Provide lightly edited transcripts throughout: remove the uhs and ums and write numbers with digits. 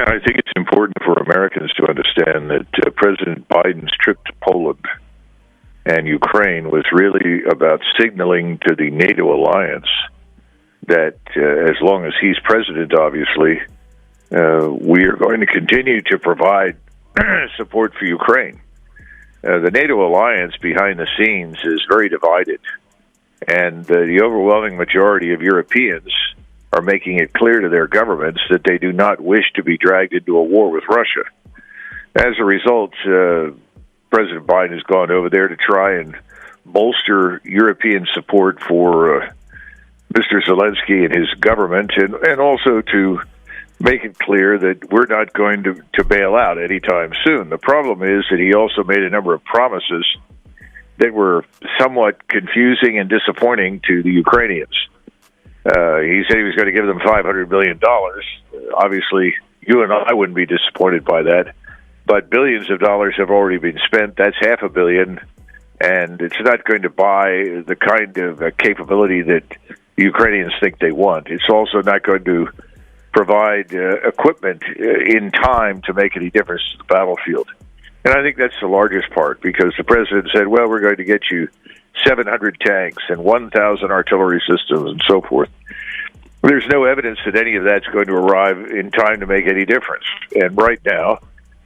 I think it's important for Americans to understand that President Biden's trip to Poland and Ukraine was really about signaling to the NATO alliance that as long as he's president, obviously, we are going to continue to provide support for Ukraine. The NATO alliance behind the scenes is very divided, and the overwhelming majority of Europeans are making it clear to their governments that they do not wish to be dragged into a war with Russia. As a result, President Biden has gone over there to try and bolster European support for Mr. Zelensky and his government, and also to make it clear that we're not going to bail out anytime soon. The problem is that he also made a number of promises that were somewhat confusing and disappointing to the Ukrainians. He said he was going to give them $500 billion. Obviously, you and I wouldn't be disappointed by that. But billions of dollars have already been spent. That's $500 million. And it's not going to buy the kind of capability that the Ukrainians think they want. It's also not going to provide equipment in time to make any difference to the battlefield. And I think that's the largest part, because the president said, well, we're going to get you 700 tanks and 1,000 artillery systems and so forth. There's no evidence that any of that's going to arrive in time to make any difference. And right now,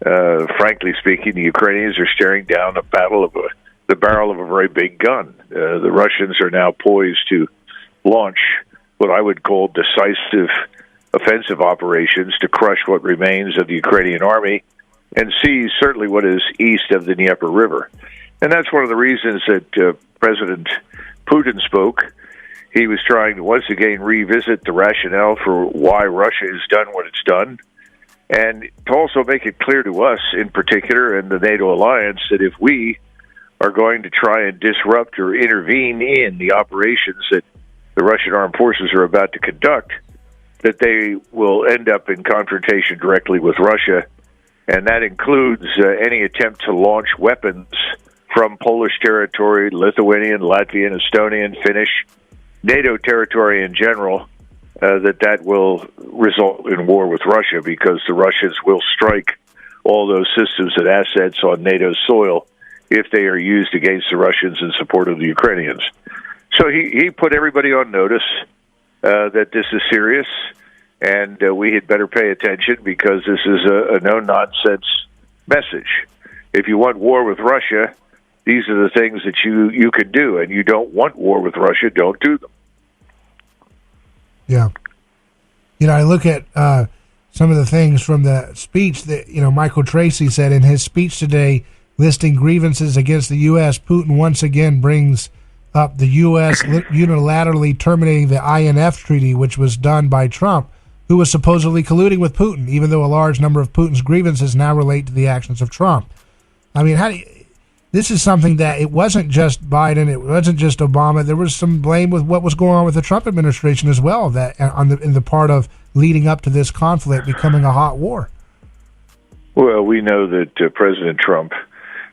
frankly speaking, the Ukrainians are staring down the barrel of a very big gun. The Russians are now poised to launch what I would call decisive offensive operations to crush what remains of the Ukrainian army and seize certainly what is east of the Dnieper River. And that's one of the reasons that President Putin spoke. He was trying to once again revisit the rationale for why Russia has done what it's done, and to also make it clear to us in particular and the NATO alliance that if we are going to try and disrupt or intervene in the operations that the Russian armed forces are about to conduct, that they will end up in confrontation directly with Russia. And that includes any attempt to launch weapons from Polish territory, Lithuanian, Latvian, Estonian, Finnish, NATO territory in general, that will result in war with Russia, because the Russians will strike all those systems and assets on NATO soil if they are used against the Russians in support of the Ukrainians. So he put everybody on notice that this is serious, and we had better pay attention, because this is a no-nonsense message. If you want war with Russia, these are the things that you can do, and you don't want war with Russia, don't do them. Yeah. I look at some of the things from the speech that, Michael Tracy said in his speech today, listing grievances against the U.S. Putin once again brings up the U.S. unilaterally terminating the INF treaty, which was done by Trump, who was supposedly colluding with Putin, even though a large number of Putin's grievances now relate to the actions of Trump. I mean, this is something that it wasn't just Biden, it wasn't just Obama. There was some blame with what was going on with the Trump administration as well, that in the part of leading up to this conflict becoming a hot war. Well, we know that President Trump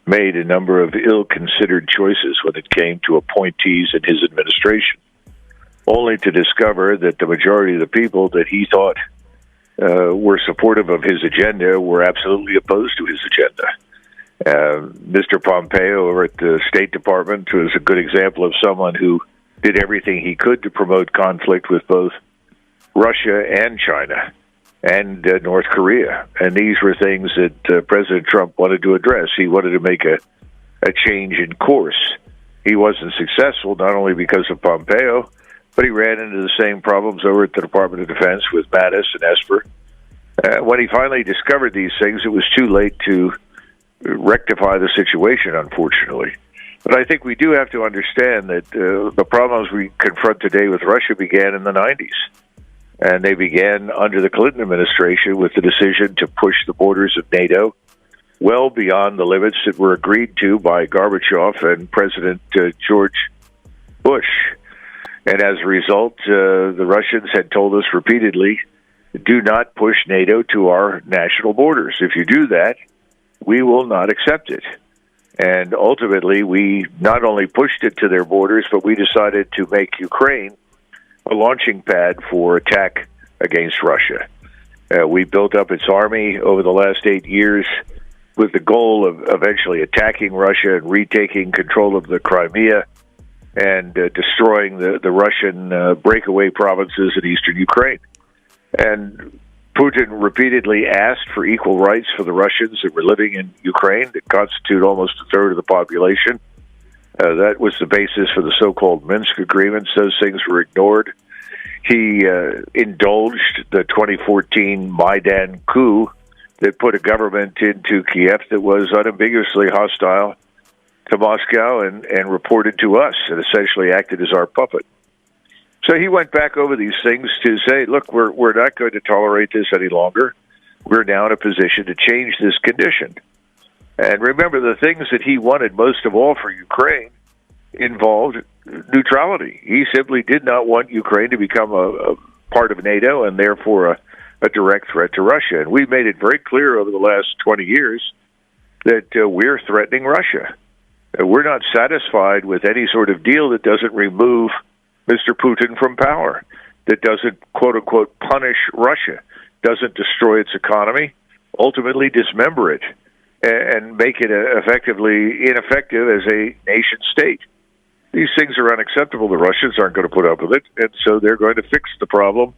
made a number of ill-considered choices when it came to appointees in his administration, only to discover that the majority of the people that he thought were supportive of his agenda were absolutely opposed to his agenda. Mr. Pompeo over at the State Department was a good example of someone who did everything he could to promote conflict with both Russia and China and North Korea. And these were things that President Trump wanted to address. He wanted to make a change in course. He wasn't successful, not only because of Pompeo, but he ran into the same problems over at the Department of Defense with Mattis and Esper. When he finally discovered these things, it was too late to rectify the situation, unfortunately. But I think we do have to understand that the problems we confront today with Russia began in the 90s. And they began under the Clinton administration with the decision to push the borders of NATO well beyond the limits that were agreed to by Gorbachev and President George Bush. And as a result, the Russians had told us repeatedly, do not push NATO to our national borders. If you do that, we will not accept it. And ultimately, we not only pushed it to their borders, but we decided to make Ukraine a launching pad for attack against Russia. We built up its army over the last 8 years with the goal of eventually attacking Russia and retaking control of the Crimea and destroying the Russian breakaway provinces in eastern Ukraine. And Putin repeatedly asked for equal rights for the Russians that were living in Ukraine that constitute almost a third of the population. That was the basis for the so-called Minsk agreements. Those things were ignored. He indulged the 2014 Maidan coup that put a government into Kiev that was unambiguously hostile to Moscow and reported to us and essentially acted as our puppet. So he went back over these things to say, look, we're not going to tolerate this any longer. We're now in a position to change this condition. And remember, the things that he wanted most of all for Ukraine involved neutrality. He simply did not want Ukraine to become a part of NATO and therefore a direct threat to Russia. And we've made it very clear over the last 20 years that we're threatening Russia. We're not satisfied with any sort of deal that doesn't remove Mr. Putin from power, that doesn't, quote-unquote, punish Russia, doesn't destroy its economy, ultimately dismember it, and make it effectively ineffective as a nation state. These things are unacceptable. The Russians aren't going to put up with it, and so they're going to fix the problem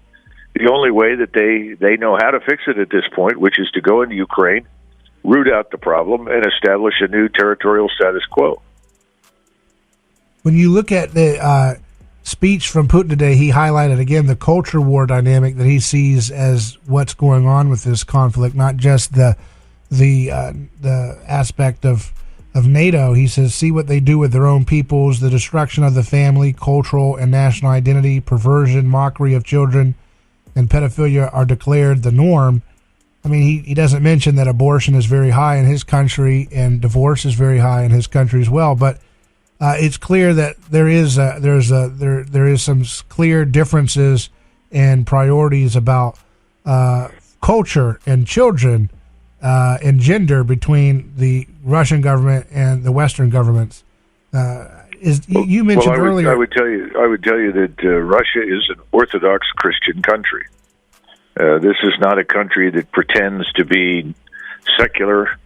the only way that they know how to fix it at this point, which is to go into Ukraine, root out the problem, and establish a new territorial status quo. When you look at the speech from Putin today, he highlighted again the culture war dynamic that he sees as what's going on with this conflict, not just the aspect of NATO. He says, see what they do with their own peoples, the destruction of the family, cultural and national identity, perversion, mockery of children, and pedophilia are declared the norm. I mean, he doesn't mention that abortion is very high in his country and divorce is very high in his country as well. But it's clear that there is some clear differences and priorities about culture and children and gender between the Russian government and the Western governments. You mentioned earlier. I would tell you that Russia is an Orthodox Christian country. This is not a country that pretends to be secular.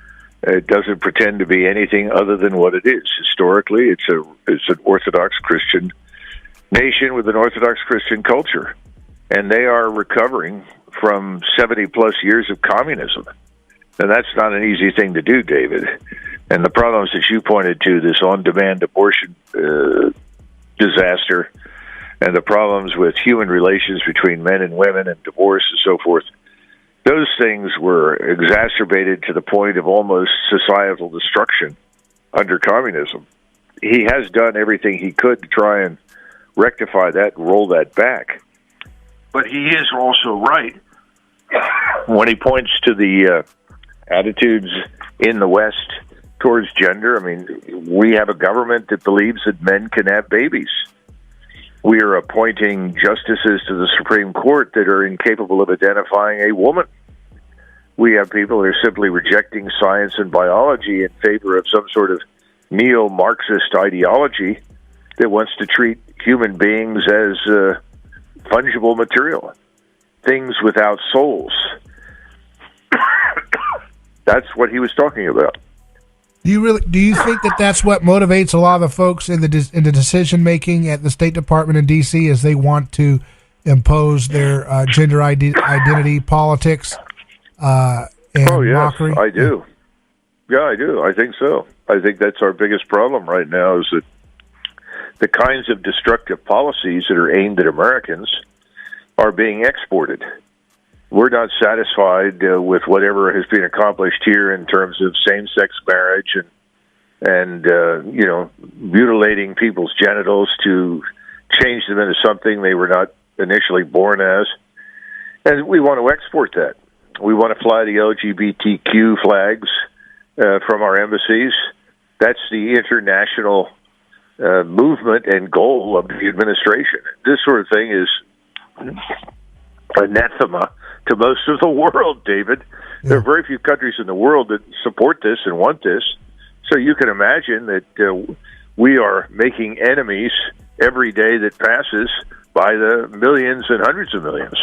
It doesn't pretend to be anything other than what it is. Historically, it's an Orthodox Christian nation with an Orthodox Christian culture, and they are recovering from 70-plus years of communism. And that's not an easy thing to do, David. And the problems that you pointed to, this on-demand abortion disaster, and the problems with human relations between men and women and divorce and so forth, those things were exacerbated to the point of almost societal destruction under communism. He has done everything he could to try and rectify that and roll that back. But he is also right when he points to the attitudes in the West towards gender. I mean, we have a government that believes that men can have babies. We are appointing justices to the Supreme Court that are incapable of identifying a woman. We have people that are simply rejecting science and biology in favor of some sort of neo-Marxist ideology that wants to treat human beings as fungible material, things without souls. That's what he was talking about. Do you think that that's what motivates a lot of the folks in the decision making at the State Department in D.C. as they want to impose their gender identity politics and mockery? I do. Yeah, I do. I think so. I think that's our biggest problem right now is that the kinds of destructive policies that are aimed at Americans are being exported. We're not satisfied with whatever has been accomplished here in terms of same-sex marriage and mutilating people's genitals to change them into something they were not initially born as. And we want to export that. We want to fly the LGBTQ flags from our embassies. That's the international movement and goal of the administration. This sort of thing is anathema to most of the world, David. Yeah. There are very few countries in the world that support this and want this. So you can imagine that we are making enemies every day that passes by the millions and hundreds of millions.